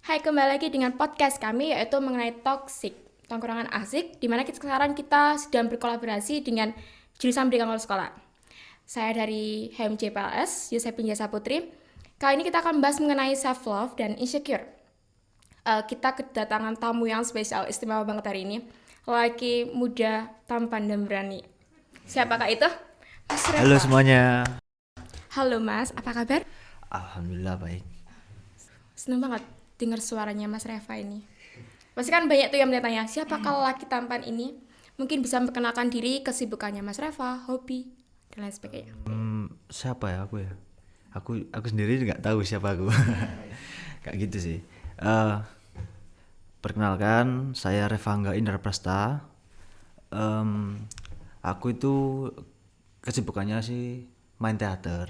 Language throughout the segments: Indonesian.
Hai, kembali lagi dengan podcast kami yaitu mengenai toxic, tongkrongan asik, di mana sekarang kita sedang berkolaborasi dengan jurusan pendidikan luar sekolah. Saya dari HMJ PLS, Yosepin Jasa Putri. Kali ini kita akan membahas mengenai self love dan insecure. Kita kedatangan tamu yang spesial, istimewa banget hari ini. Lelaki muda, tampan dan berani. Siapakah itu? Mas Halo Reva. semuanya. Halo Mas, apa kabar? Alhamdulillah baik. Seneng banget dengar suaranya Mas Reva ini. Pasti kan banyak tuh yang bertanya, siapakah lelaki tampan ini? Mungkin bisa memperkenalkan diri, kesibukannya Mas Reva, hobi, dan lain sebagainya. Siapa ya aku ya? Aku sendiri nggak tahu siapa aku. Kayak gitu sih. Eh Perkenalkan, saya Revangga Indra Prasta. Em, aku itu kesibukannya sih main teater.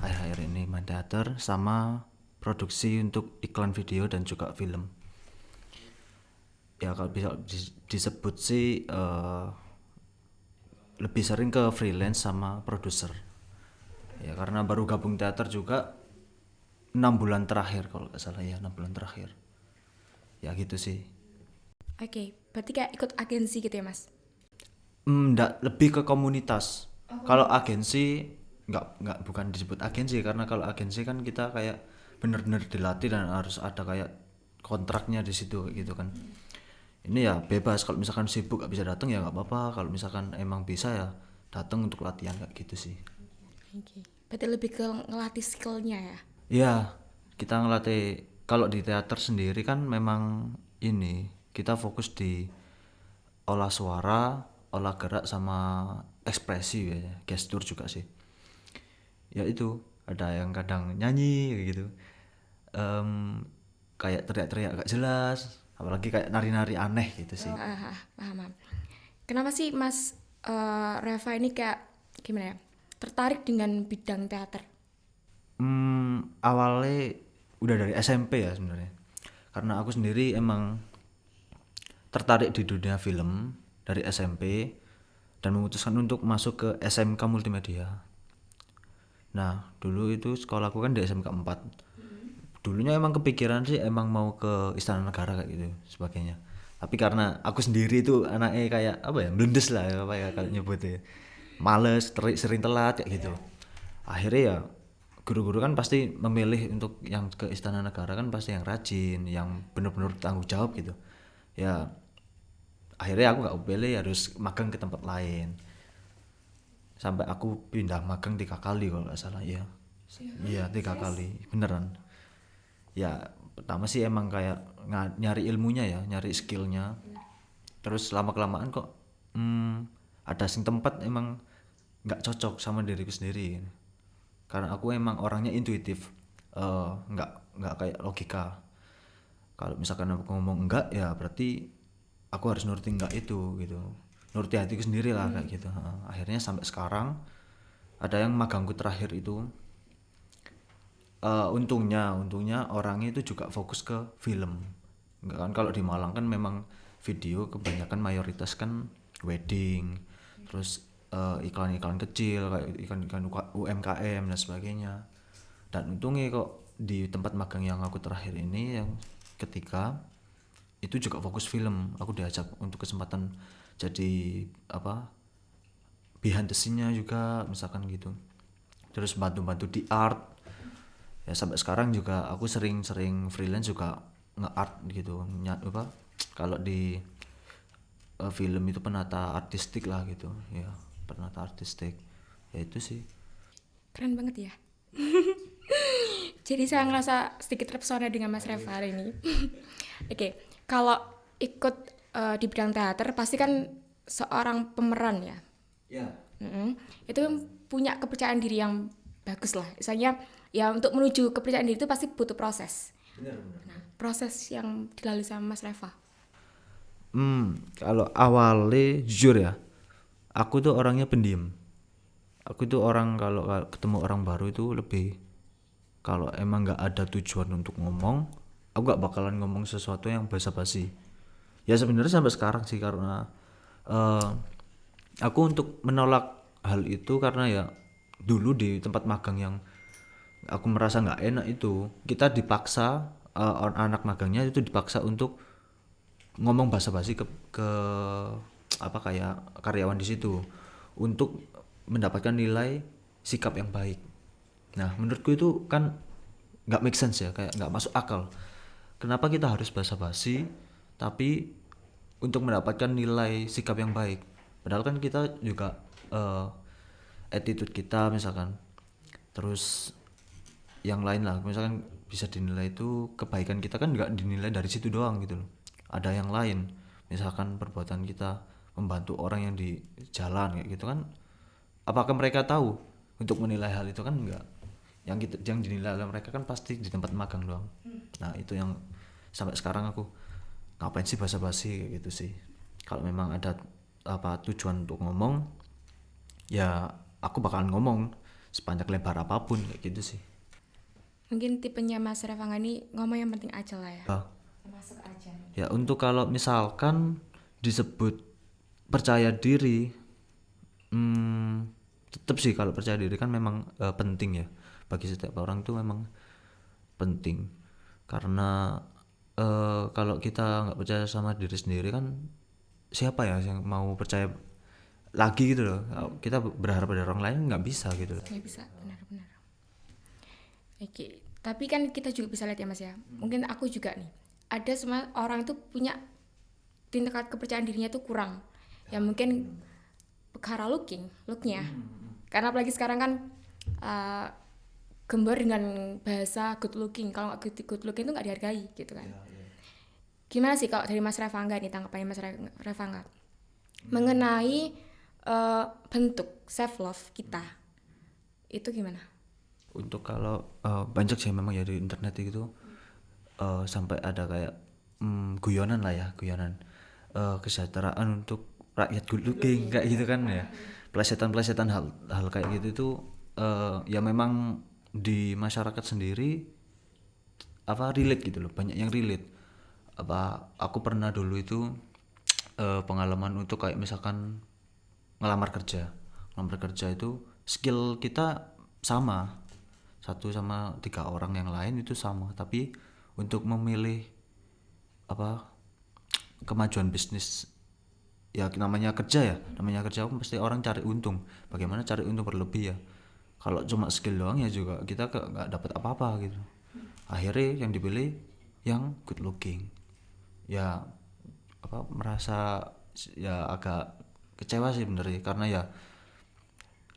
Akhir-akhir ini main teater sama produksi untuk iklan video dan juga film. Ya kalau bisa disebut sih lebih sering ke freelance sama produser. Ya karena baru gabung teater juga 6 bulan terakhir kalau nggak salah, ya 6 bulan terakhir. Ya gitu sih. Oke, berarti kayak ikut agensi gitu ya Mas? Nggak, lebih ke komunitas. Kalau agensi nggak, bukan disebut agensi, karena kalau agensi kan kita kayak bener-bener dilatih dan harus ada kayak kontraknya di situ kayak gitu kan. Ini ya bebas, kalau misalkan sibuk nggak bisa datang ya nggak apa-apa, kalau misalkan emang bisa ya datang untuk latihan kayak gitu sih. Oke, berarti lebih ke ngelatih skillnya ya? Iya, kita ngelatih. Kalau di teater sendiri kan memang ini kita fokus di olah suara, olah gerak sama ekspresi ya, gestur juga sih. Ya itu, ada yang kadang nyanyi kayak gitu. Em, Kayak teriak-teriak gak jelas, apalagi kayak nari-nari aneh gitu sih. Paham, paham. Kenapa sih Mas Reva ini kayak, gimana ya, tertarik dengan bidang teater? Awalnya udah dari SMP ya sebenarnya. Karena aku sendiri emang tertarik di dunia film dari SMP dan memutuskan untuk masuk ke SMK Multimedia. Nah, dulu itu sekolahku kan di SMK 4. Dulunya emang kepikiran sih emang mau ke Istana Negara kayak gitu sebagainya. Tapi karena aku sendiri itu anaknya kayak apa ya, blendes lah ya, apa ya kalau nyebutnya. Males, sering telat kayak gitu. Akhirnya ya guru-guru kan pasti memilih untuk yang ke Istana Negara kan pasti yang rajin, yang benar-benar tanggung jawab gitu. Ya akhirnya aku nggak pilih, harus magang ke tempat lain, sampai aku pindah magang 3 kali kalau nggak salah ya. Iya 3 kali beneran. Ya pertama sih emang kayak nyari ilmunya ya, nyari skillnya. Terus lama kelamaan kok ada sing tempat emang nggak cocok sama diriku sendiri, karena aku emang orangnya intuitif. Nggak kayak logika. Kalau misalkan aku ngomong enggak ya berarti aku harus nuruti enggak itu gitu, nuruti hatiku sendiri lah kayak gitu. Akhirnya sampai sekarang ada yang magangku terakhir itu, untungnya orangnya itu juga fokus ke film. Enggak kan, kalau di Malang kan memang video kebanyakan mayoritas kan wedding, terus iklan-iklan kecil kayak iklan-iklan UMKM dan sebagainya. Dan untungnya kok di tempat magang yang aku terakhir ini yang ketiga itu juga fokus film. Aku diajak untuk kesempatan jadi apa, behind the scene-nya juga misalkan gitu, terus bantu-bantu di art. Ya sampai sekarang juga aku sering-sering freelance juga nge-art gitu, apa kalau di film itu penata artistik lah gitu ya, penata artistik. Ya itu sih. Keren banget ya. Jadi saya ngerasa sedikit terpesona dengan Mas Reva hari ini. Oke, kalau ikut di bidang teater pasti kan seorang pemeran ya. Ya, Mm-mm. Itu punya kepercayaan diri yang bagus lah. Misalnya ya untuk menuju kepercayaan diri itu pasti butuh proses. benar benar. Proses yang dilalui sama Mas Reva. Kalau awalnya jujur ya, aku tuh orangnya pendiam. Aku tuh orang kalau ketemu orang baru itu lebih, kalau emang nggak ada tujuan untuk ngomong, aku nggak bakalan ngomong sesuatu yang basa-basi. Ya sebenarnya sampai sekarang sih, karena eh, aku untuk menolak hal itu karena ya dulu di tempat magang yang aku merasa nggak enak itu kita dipaksa anak magangnya itu dipaksa untuk ngomong basa-basi ke apa kayak karyawan di situ untuk mendapatkan nilai sikap yang baik. Nah, menurutku itu kan nggak make sense ya, kayak nggak masuk akal. Kenapa kita harus basa-basi tapi untuk mendapatkan nilai sikap yang baik? Padahal kan kita juga attitude kita misalkan, terus yang lain lah, misalkan bisa dinilai itu kebaikan kita kan nggak dinilai dari situ doang gitu loh. Ada yang lain, misalkan perbuatan kita membantu orang yang di jalan kayak gitu kan, apakah mereka tahu untuk menilai hal itu? Kan enggak. Yang dinilai oleh mereka kan pasti di tempat magang doang. Nah itu yang sampai sekarang aku ngapain sih basa-basi kayak gitu sih. Kalau memang ada apa tujuan untuk ngomong, ya aku bakalan ngomong sepanjang lebar apapun kayak gitu sih. Mungkin tipenya Mas Revanga ini ngomong yang penting aja lah ya. Ah, Masuk aja. ya untuk kalau misalkan disebut percaya diri, tetap sih kalau percaya diri kan memang penting ya, bagi setiap orang itu memang penting. Karena kalau kita nggak percaya sama diri sendiri kan siapa ya yang mau percaya lagi gitu loh. Kita berharap pada orang lain nggak bisa gitu loh. Nggak bisa, benar-benar. Oke, tapi kan kita juga bisa lihat ya Mas ya. Mungkin aku juga nih. Ada semua orang itu punya tingkat kepercayaan dirinya itu kurang. Ya mungkin perkara looknya. Karena apalagi sekarang kan uh, gembar dengan bahasa good looking. Kalau nggak good looking itu nggak dihargai gitu kan. Gimana sih kalau dari Mas Revanga nih, tanggapannya Mas Revanga mengenai bentuk self love kita itu gimana? Untuk kalau banyak sih memang ya di internet itu sampai ada kayak guyonan lah ya, guyonan kesejahteraan untuk rakyat good looking kayak gitu kan ya. Pelesetan hal kayak gitu itu ya memang di masyarakat sendiri apa relate gitu loh, banyak yang relate. Apa aku pernah dulu itu pengalaman untuk kayak misalkan ngelamar kerja itu skill kita sama, satu sama 3 orang yang lain itu sama, tapi untuk memilih apa kemajuan bisnis, ya namanya kerja pasti orang cari untung, bagaimana cari untung berlebih ya. Kalau cuma skill doang ya juga kita nggak dapat apa-apa gitu. Akhirnya yang dipilih yang good looking, ya apa merasa ya agak kecewa sih bener ya, karena ya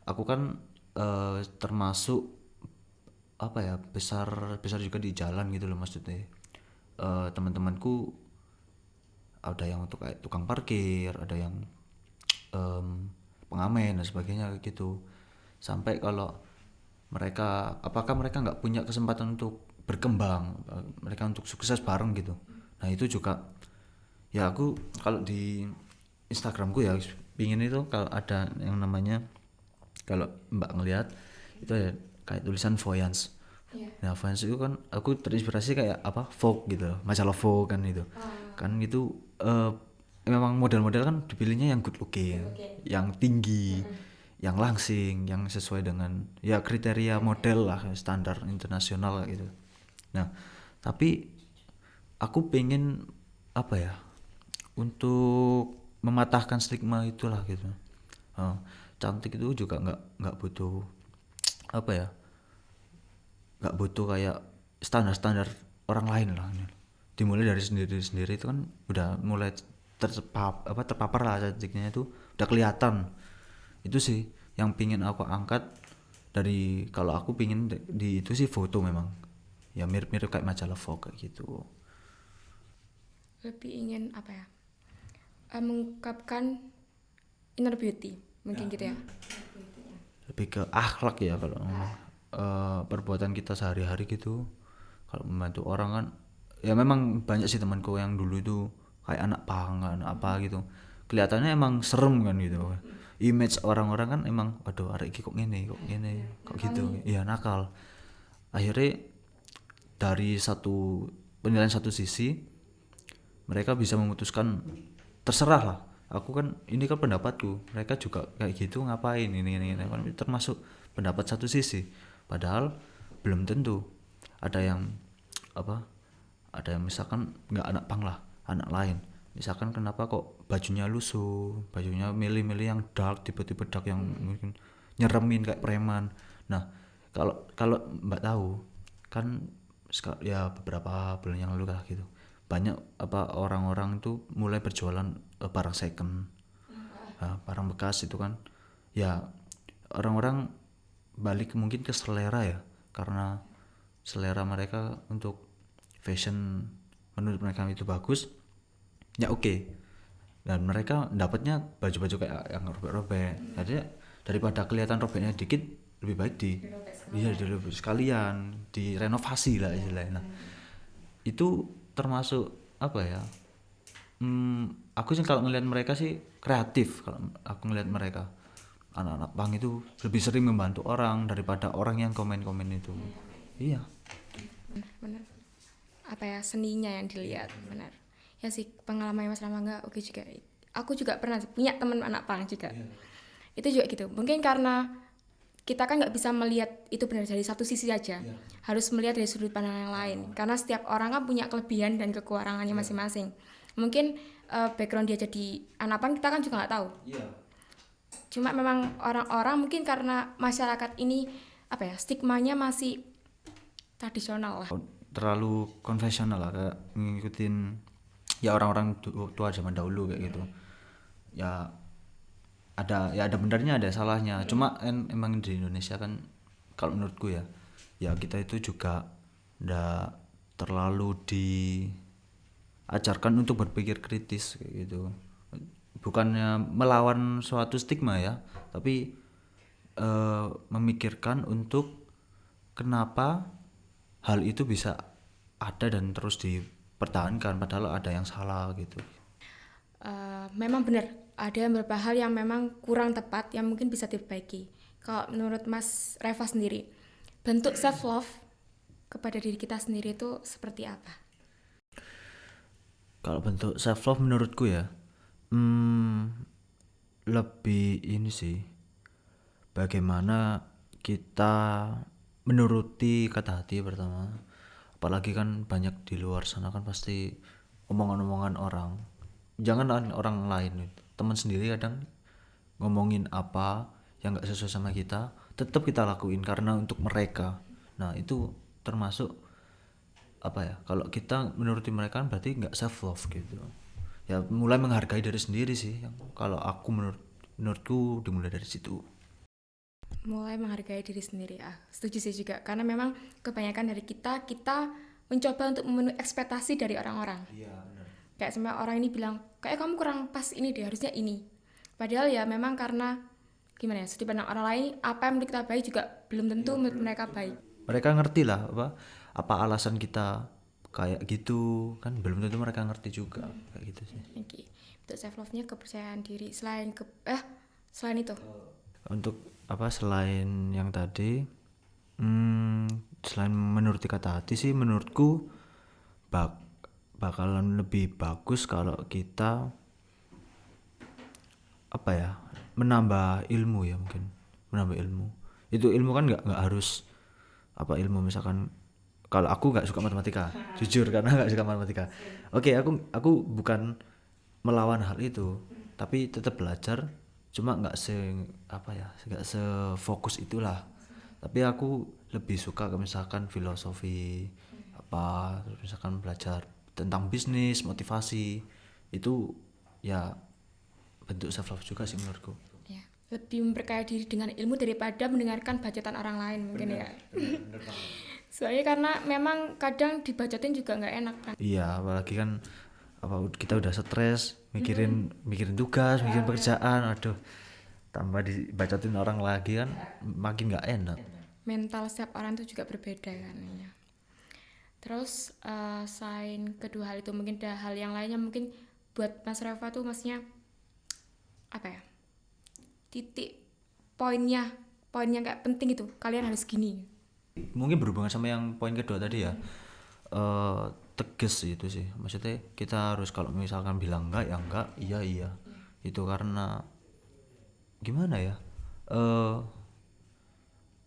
aku kan termasuk apa ya besar besar juga di jalan gitu loh, maksudnya teman-temanku ada yang untuk kayak tukang parkir, ada yang pengamen dan sebagainya kayak gitu. Sampai kalau apakah mereka nggak punya kesempatan untuk berkembang, mereka untuk sukses bareng gitu. Nah itu juga ya aku kalau di Instagramku ya pingin itu kalau ada yang namanya, kalau mbak ngelihat itu ya kayak tulisan Voyance. Nah Voyance itu kan aku terinspirasi kayak apa Vogue gitu loh, majalah Vogue kan itu. Kan itu memang model-model kan dipilihnya yang good looking, yang tinggi, yang langsing, yang sesuai dengan ya kriteria model lah standar internasional kayak gitu. Nah tapi aku pengen apa ya untuk mematahkan stigma itulah gitu. Cantik itu juga nggak butuh apa ya, nggak butuh kayak standar-standar orang lain lah. Dimulai dari sendiri itu kan udah mulai terpapar lah cantiknya, itu udah kelihatan. Itu sih yang pingin aku angkat dari, kalau aku pingin di itu sih foto memang ya mirip-mirip kayak majalah Vogue kayak gitu. Lebih ingin apa ya? Mengungkapkan inner beauty mungkin gitu ya. Lebih ke akhlak ya kalau perbuatan kita sehari-hari gitu. Kalau membantu orang kan ya memang banyak sih temanku yang dulu itu kayak anak pang anak apa gitu, kelihatannya emang serem kan gitu. Image orang-orang kan emang waduh arek iki kok ngene kok gitu ya, nakal. Akhirnya dari satu penilaian satu sisi mereka bisa memutuskan terserah lah, aku kan ini kan pendapatku, mereka juga kayak gitu ngapain ini kan termasuk pendapat satu sisi. Padahal belum tentu ada yang apa ada yang misalkan nggak anak pang lah, anak lain misalkan kenapa kok bajunya lusuh, bajunya milih-milih yang dark, tipe-tipe dark yang mungkin nyeremin kayak preman. Nah kalau kalau mbak tahu kan ya beberapa bulan yang lalu lah gitu banyak apa orang-orang itu mulai berjualan barang second, barang bekas itu kan ya orang-orang balik mungkin ke selera ya, karena selera mereka untuk fashion menurut mereka itu bagus ya oke. Dan mereka dapatnya baju-baju kayak yang robek-robek, jadi daripada kelihatan robeknya dikit lebih baik iya dilebih sekalian direnovasi lah istilahnya. Nah itu termasuk apa ya, aku sih kalau ngelihat mereka sih kreatif. Kalau aku ngelihat mereka anak-anak pang itu lebih sering membantu orang daripada orang yang komen-komen itu. Iya. Benar. Apa ya, seninya yang dilihat. Benar. Ya sih, pengalaman Mas Ramangga oke juga. Aku juga pernah punya teman anak pang juga. Itu juga gitu. Mungkin karena kita kan nggak bisa melihat itu benar dari satu sisi aja, harus melihat dari sudut pandang yang lain, karena setiap orang kan punya kelebihan dan kekurangannya masing-masing. Mungkin background dia jadi anak pang kita kan juga nggak tahu. Cuma memang orang-orang mungkin karena masyarakat ini apa ya, stigmanya masih tradisional lah. Terlalu konvensional lah, kayak ngikutin ya orang-orang tua zaman dahulu kayak gitu. Ya ada benarnya ada salahnya, cuma kan emang di Indonesia kan kalau menurutku ya kita itu juga ndak terlalu diajarkan untuk berpikir kritis kayak gitu. Bukannya melawan suatu stigma ya, tapi memikirkan untuk kenapa hal itu bisa ada dan terus dipertahankan padahal ada yang salah gitu. Memang benar ada beberapa hal yang memang kurang tepat yang mungkin bisa diperbaiki. Kalau menurut Mas Reva sendiri, bentuk self love kepada diri kita sendiri itu seperti apa? Kalau bentuk self love menurutku ya, lebih ini sih, bagaimana kita menuruti kata hati pertama. Apalagi kan banyak di luar sana kan pasti omongan-omongan orang, jangan orang lain, teman sendiri kadang ngomongin apa yang nggak sesuai sama kita tetap kita lakuin karena untuk mereka. Nah itu termasuk apa ya, kalau kita menuruti mereka kan berarti nggak self love gitu ya, mulai menghargai diri sendiri sih kalau aku menurutku dimulai dari situ. Mulai menghargai diri sendiri. Setuju sih juga, karena memang kebanyakan dari kita mencoba untuk memenuhi ekspektasi dari orang-orang. Iya benar. Kayak sama orang ini bilang kayak kamu kurang pas ini deh, harusnya ini, padahal ya memang karena gimana ya, sudut pandang orang lain apa yang menurut kita baik juga belum tentu menurut mereka baik. Mereka ngerti lah apa alasan kita kayak gitu kan, belum tentu mereka ngerti juga kayak gitu sih. Oke. Untuk self love nya kepercayaan diri, selain itu Untuk apa selain yang tadi, selain menuruti kata hati sih menurutku bakalan lebih bagus kalau kita apa ya, menambah ilmu ya, mungkin menambah ilmu. Itu ilmu kan nggak harus apa ilmu misalkan, kalau aku nggak suka matematika jujur karena nggak suka matematika. Oke, aku bukan melawan hal itu tapi tetap belajar, cuma nggak nggak sefokus itulah. Tapi aku lebih suka ke misalkan filosofi apa, terus misalkan belajar tentang bisnis, motivasi, itu ya bentuk self love juga sih menurutku. ya, lebih memperkaya diri dengan ilmu daripada mendengarkan bacotan orang lain mungkin. Bener, ya bener soalnya karena memang kadang dibacotin juga nggak enak kan. Iya, apalagi kan apa kita udah stres mikirin tugas, mikirin pekerjaan, aduh tambah dibacotin orang lagi kan makin nggak enak. Mental setiap orang itu juga berbeda kan ya. Terus selain kedua hal itu mungkin ada hal yang lainnya mungkin buat Mas Reva tuh, maksudnya apa ya, titik poinnya kayak penting itu kalian harus gini. Mungkin berhubungan sama yang poin kedua tadi ya, tegas itu sih, maksudnya kita harus kalau misalkan bilang enggak ya enggak, iya iya. Itu karena gimana ya,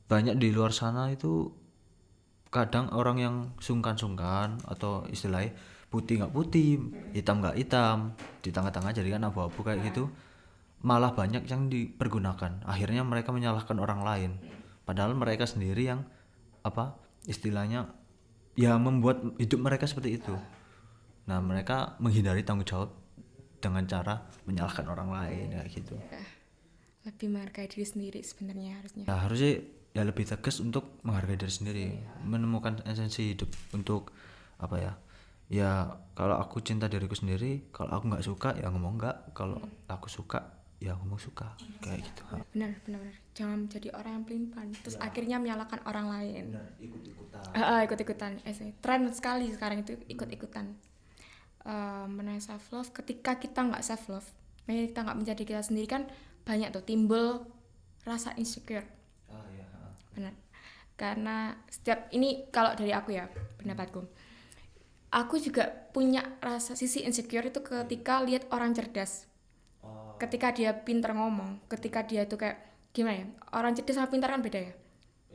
banyak di luar sana itu kadang orang yang sungkan-sungkan atau istilahnya putih nggak putih, hitam nggak hitam, di tengah-tengah jadi kan abu-abu kayak gitu, malah banyak yang dipergunakan. Akhirnya mereka menyalahkan orang lain. Padahal mereka sendiri yang apa istilahnya ya membuat hidup mereka seperti itu. Nah, mereka menghindari tanggung jawab dengan cara menyalahkan orang lain kayak gitu. Lebih menghargai diri sendiri sebenarnya harusnya. Nah, harusnya ya lebih tegas untuk menghargai diri sendiri, menemukan esensi hidup untuk apa ya? Ya kalau aku cinta diriku sendiri, kalau aku nggak suka ya ngomong nggak, kalau aku suka ya ngomong suka kayak gitu. Benar. Jangan menjadi orang yang pelin-pelan terus akhirnya menyalahkan orang lain. Ikut-ikutan. Ikut-ikutan. Tren sekali sekarang itu ikut-ikutan. Mengenai self love, ketika kita nggak self love, kita nggak menjadi kita sendiri kan banyak tuh timbul rasa insecure. Iya. Benar. Karena setiap ini kalau dari aku ya pendapatku, aku juga punya rasa sisi insecure itu ketika lihat orang cerdas, ketika dia pintar ngomong, ketika dia tuh kayak gimana ya, orang cerdas sama pintar kan beda ya.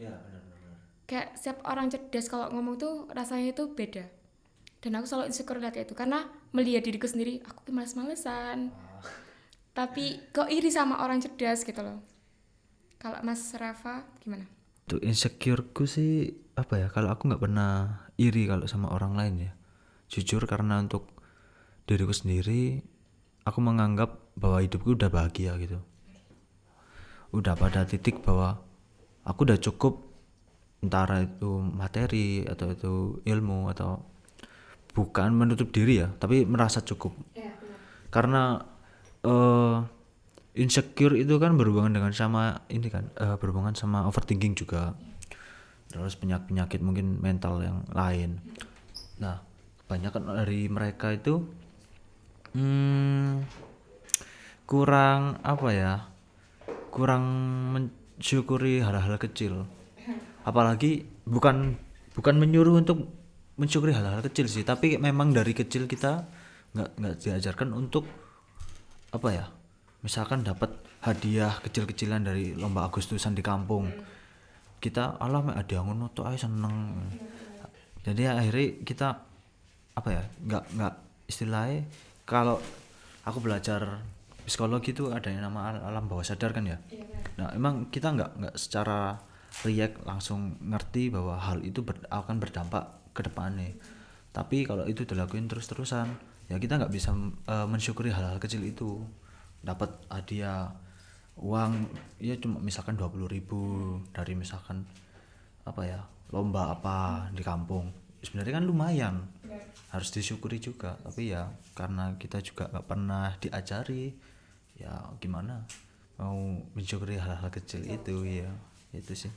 Iya, benar. Kayak setiap orang cerdas kalau ngomong tuh rasanya itu beda. Dan aku selalu insecure lihat itu karena melihat diriku sendiri, aku males-malesan. Tapi kok iri sama orang cerdas gitu loh. Kalau Mas Rafa gimana? Untuk insecureku sih apa ya? Kalau aku nggak pernah iri kalau sama orang lain ya. Jujur karena untuk diriku sendiri, aku menganggap bahwa hidupku udah bahagia gitu. Udah pada titik bahwa aku udah cukup, entara itu materi atau itu ilmu atau bukan menutup diri ya, tapi merasa cukup. Karena insecure itu kan berhubungan dengan sama ini kan, berhubungan sama overthinking juga, terus penyakit mungkin mental yang lain. Nah, kebanyakan dari mereka itu kurang apa ya, kurang mensyukuri hal-hal kecil. Apalagi bukan menyuruh untuk mensyukuri hal-hal kecil sih, tapi memang dari kecil kita nggak diajarkan untuk apa ya, misalkan dapat hadiah kecil-kecilan dari lomba Agustusan di kampung, kita alah mek hadiah ngono tok ae seneng. Jadi akhirnya kita apa ya, nggak istilahnya, kalau aku belajar psikologi itu ada yang nama alam bawah sadar kan ya. Nah emang kita nggak secara react langsung ngerti bahwa hal itu akan berdampak ke depannya, tapi kalau itu dilakuin terus-terusan ya kita nggak bisa mensyukuri hal-hal kecil itu. Dapat hadiah uang ya cuma misalkan 20.000 dari misalkan apa ya, lomba apa di kampung, sebenarnya kan lumayan, harus disyukuri juga. Tapi ya karena kita juga nggak pernah diajari, ya gimana mau mensyukuri hal-hal kecil itu, ya itu sih.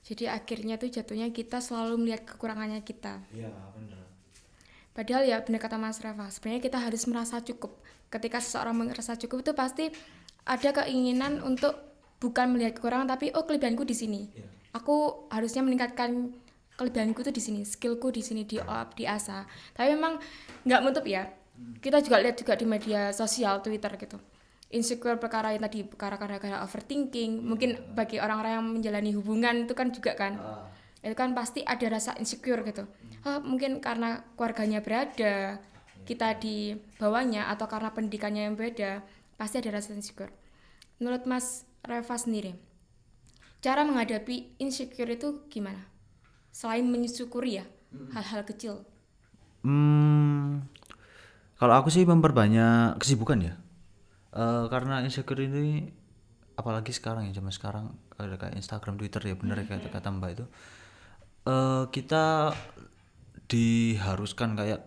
Jadi akhirnya tuh jatuhnya kita selalu melihat kekurangannya kita. Iya benar. Padahal ya benar kata Mas Rafa, sebenarnya kita harus merasa cukup. Ketika seseorang merasa cukup itu pasti ada keinginan untuk bukan melihat kekurangan tapi oh kelebihanku di sini. Aku harusnya meningkatkan kelebihanku tuh di sini, skillku di sini diasah. Tapi memang nggak menutup ya. Kita juga lihat juga di media sosial Twitter gitu. Insecure perkara yang tadi, perkara overthinking, mungkin bagi orang-orang yang menjalani hubungan itu kan juga kan, itu kan pasti ada rasa insecure gitu. Mungkin karena keluarganya berada, kita di bawahnya, atau karena pendidikannya yang beda, pasti ada rasa insecure. Menurut Mas Reva sendiri, cara menghadapi insecure itu gimana? Selain mensyukuri ya hal-hal kecil. Kalau aku sih memperbanyak kesibukan ya. Karena insecure ini apalagi sekarang ya, zaman sekarang ada kayak Instagram, Twitter ya, bener ya kata Mbak itu. Kita diharuskan kayak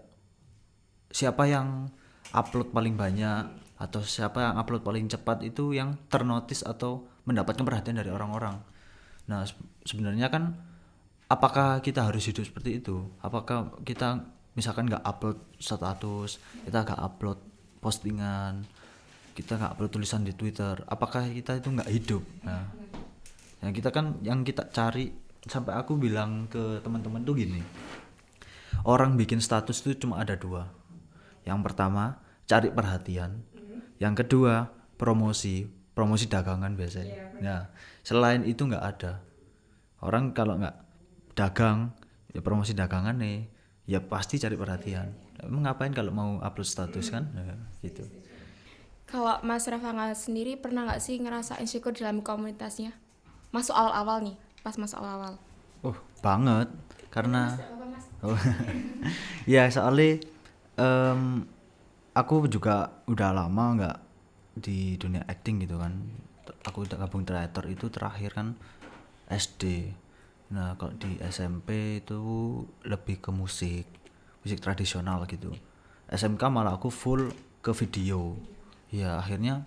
siapa yang upload paling banyak atau siapa yang upload paling cepat itu yang ternotis atau mendapatkan perhatian dari orang-orang. Nah, sebenarnya kan apakah kita harus hidup seperti itu? Apakah kita misalkan nggak upload status, kita nggak upload postingan, kita nggak upload tulisan di Twitter, apakah kita itu nggak hidup? Nah, yang kita kan, yang kita cari, sampai aku bilang ke teman-teman tuh gini, orang bikin status tuh cuma ada dua. Yang pertama cari perhatian, yang kedua promosi dagangan biasanya. Nah, selain itu nggak ada. Orang kalau nggak dagang ya promosi dagangan nih, ya pasti cari perhatian. Emang ngapain kalau mau upload status kan? Ya, gitu. Kalau Mas Rafanga sendiri pernah nggak sih ngerasa insecure dalam komunitasnya? Masuk awal-awal nih, pas masuk awal-awal. Oh, banget. Karena Apa Mas? oh, ya soalnya em, aku juga udah lama nggak di dunia acting gitu kan. Aku udah gabung teater itu terakhir kan SD. Nah, kalau di SMP itu lebih ke musik, musik tradisional gitu. SMK malah aku full ke video. Ya akhirnya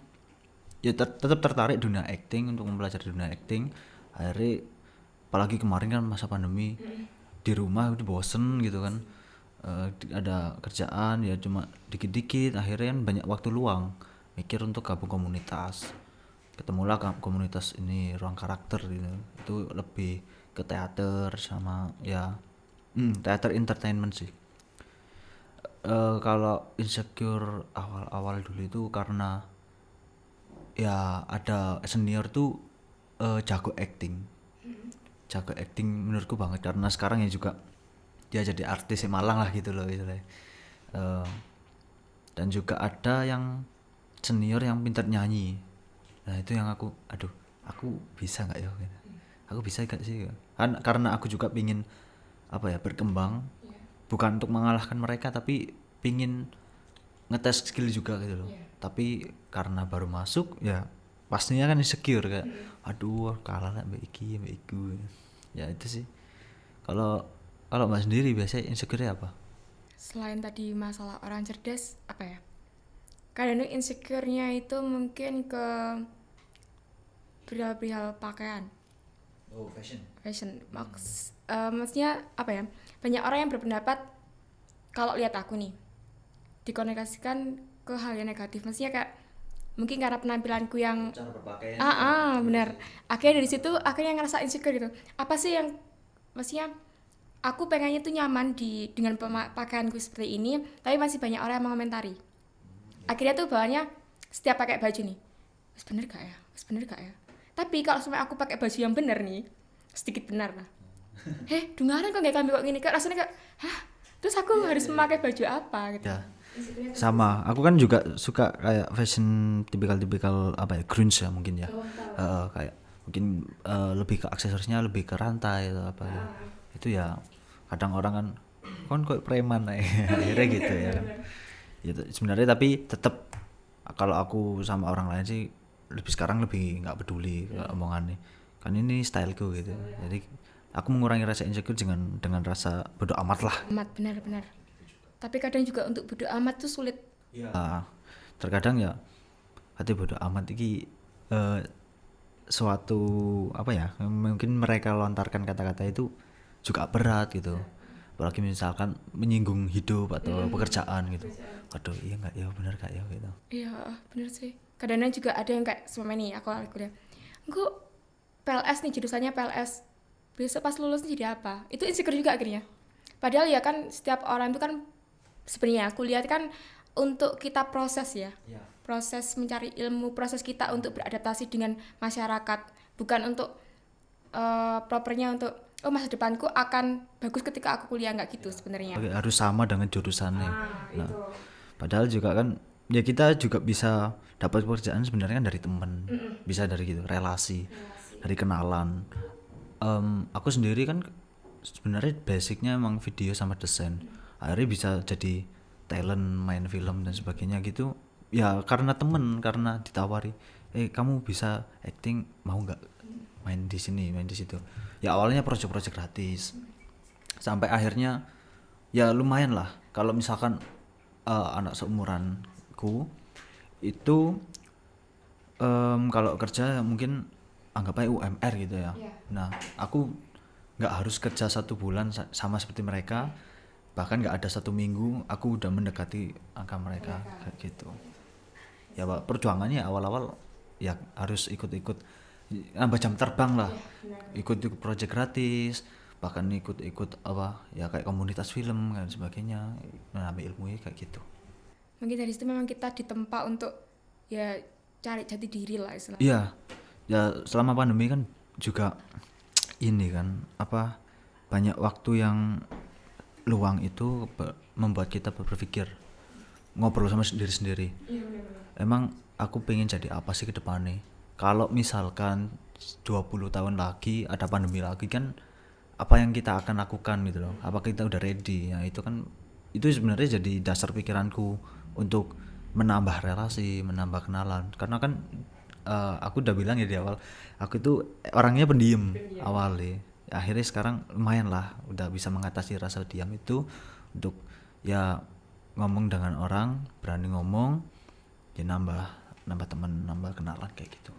ya tetap tertarik dunia acting untuk mempelajari dunia acting. Akhirnya apalagi kemarin kan masa pandemi di rumah udah bosen gitu kan. Ada kerjaan ya cuma dikit-dikit, akhirnya kan banyak waktu luang mikir untuk gabung komunitas. Ketemulah komunitas ini ruang karakter gitu, itu lebih ke teater sama ya teater entertainment sih. Kalau insecure awal-awal dulu itu karena ya ada senior tuh jago acting menurutku banget, karena sekarang ya juga dia jadi artis di Malang lah gitu loh istilahnya. Eh, dan juga ada yang senior yang pintar nyanyi. Nah itu yang aku bisa nggak ya gitu. Aku bisa nggak sih kan, karena aku juga pingin apa ya berkembang, bukan untuk mengalahkan mereka tapi pingin ngetes skill juga gitu loh. Tapi karena baru masuk ya pastinya kan insecure kayak aduh kalah lah mbak iki mbak iku. Ya itu sih. Kalau kalau mbak sendiri biasanya insecure apa? Selain tadi masalah orang cerdas, apa ya? Kadang insecure-nya itu mungkin ke perihal pakaian, Oh, fashion. fashion. Maksudnya apa ya? Banyak orang yang berpendapat kalau lihat aku nih dikomunikasikan ke hal yang negatif. Maksudnya kayak mungkin karena penampilanku yang Cara berpakaian. benar. Akhirnya dari situ akhirnya ngerasa insecure gitu. Apa sih yang maksudnya aku pengennya tuh nyaman dengan pakaianku seperti ini, tapi masih banyak orang yang mengomentari. Akhirnya tuh bawaannya setiap pakai baju nih, wes bener gak ya, wes bener gak ya. Tapi kalau sampai aku pakai baju yang bener nih, sedikit benar lah. Dengaran kok nggak kami kok gini, kak rasanya kayak, hah? Terus aku harus memakai baju apa gitu. Ya, sama. Aku kan juga suka kayak fashion tipikal-tipikal apa ya, grunge ya mungkin ya. Kayak mungkin lebih ke aksesorisnya lebih ke rantai atau apa ya. Itu ya kadang orang kan kok preman akhirnya gitu ya kan. Gitu. Sebenarnya tapi tetap kalau aku sama orang lain sih sekarang lebih nggak peduli omongannya. Kan ini styleku gitu. Jadi aku mengurangi rasa insecure dengan rasa bodo amat lah. Amat benar-benar. Tapi kadang juga untuk bodo amat tuh sulit. Terkadang ya hati bodo amat iki eh, suatu apa ya, mungkin mereka lontarkan kata-kata itu juga berat gitu, apalagi misalkan menyinggung hidup atau pekerjaan gitu. Waduh iya nggak ya, bener gak ya gitu. Iya, bener sih. Kadang-kadang juga ada yang kayak selama ini aku kuliah. Gue PLS nih jurusannya PLS. Besok pas lulus jadi apa? Itu insecure juga akhirnya. Padahal ya kan setiap orang itu kan sebenarnya aku lihat kan untuk kita proses ya. Proses mencari ilmu, proses kita untuk beradaptasi dengan masyarakat, bukan untuk propernya untuk masa depanku akan bagus ketika aku kuliah, nggak gitu sebenarnya. Oke, harus sama dengan jurusannya. Nah, padahal juga kan ya kita juga bisa dapat pekerjaan sebenarnya kan dari teman, bisa dari gitu relasi, dari kenalan. Aku sendiri kan sebenarnya basicnya emang video sama desain, akhirnya bisa jadi talent main film dan sebagainya gitu ya karena temen, karena ditawari kamu bisa acting mau nggak main di sini main di situ. Ya awalnya project-project gratis sampai akhirnya ya lumayan lah kalau misalkan anak seumuranku itu kalau kerja mungkin anggap aja UMR gitu ya. Nah aku nggak harus kerja 1 bulan sama seperti mereka, bahkan nggak ada 1 minggu aku udah mendekati angka mereka kayak gitu. Ya Pak, perjuangannya awal-awal ya harus ikut-ikut nambah jam terbang lah, ikut-ikut project gratis, bahkan ikut-ikut apa ya kayak komunitas film dan sebagainya, menambah ilmunya kayak gitu. Mungkin dari situ memang kita ditempa untuk ya cari jati diri lah istilahnya. Iya, ya selama pandemi kan juga ini kan apa banyak waktu yang luang itu membuat kita berpikir, ngobrol sama diri sendiri. Emang aku pengen jadi apa sih ke depannya? Kalau misalkan 20 tahun lagi ada pandemi lagi kan, apa yang kita akan lakukan gitu loh? Apa kita udah ready? Ya itu kan, itu sebenarnya jadi dasar pikiranku untuk menambah relasi, menambah kenalan. Karena kan aku udah bilang ya di awal, aku itu orangnya pendiam awalnya. Akhirnya sekarang lumayan lah, udah bisa mengatasi rasa diam itu untuk ya ngomong dengan orang, berani ngomong, ya nambah teman, nambah kenalan kayak gitu.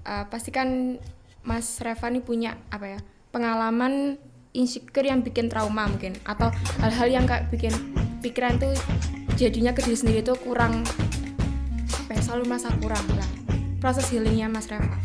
Pastikan Mas Reva nih punya apa ya, pengalaman insecure yang bikin trauma mungkin, atau hal-hal yang kayak bikin pikiran tuh jadinya ke diri sendiri tuh kurang apa ya, selalu merasa kurang lah. Proses healingnya Mas Reva.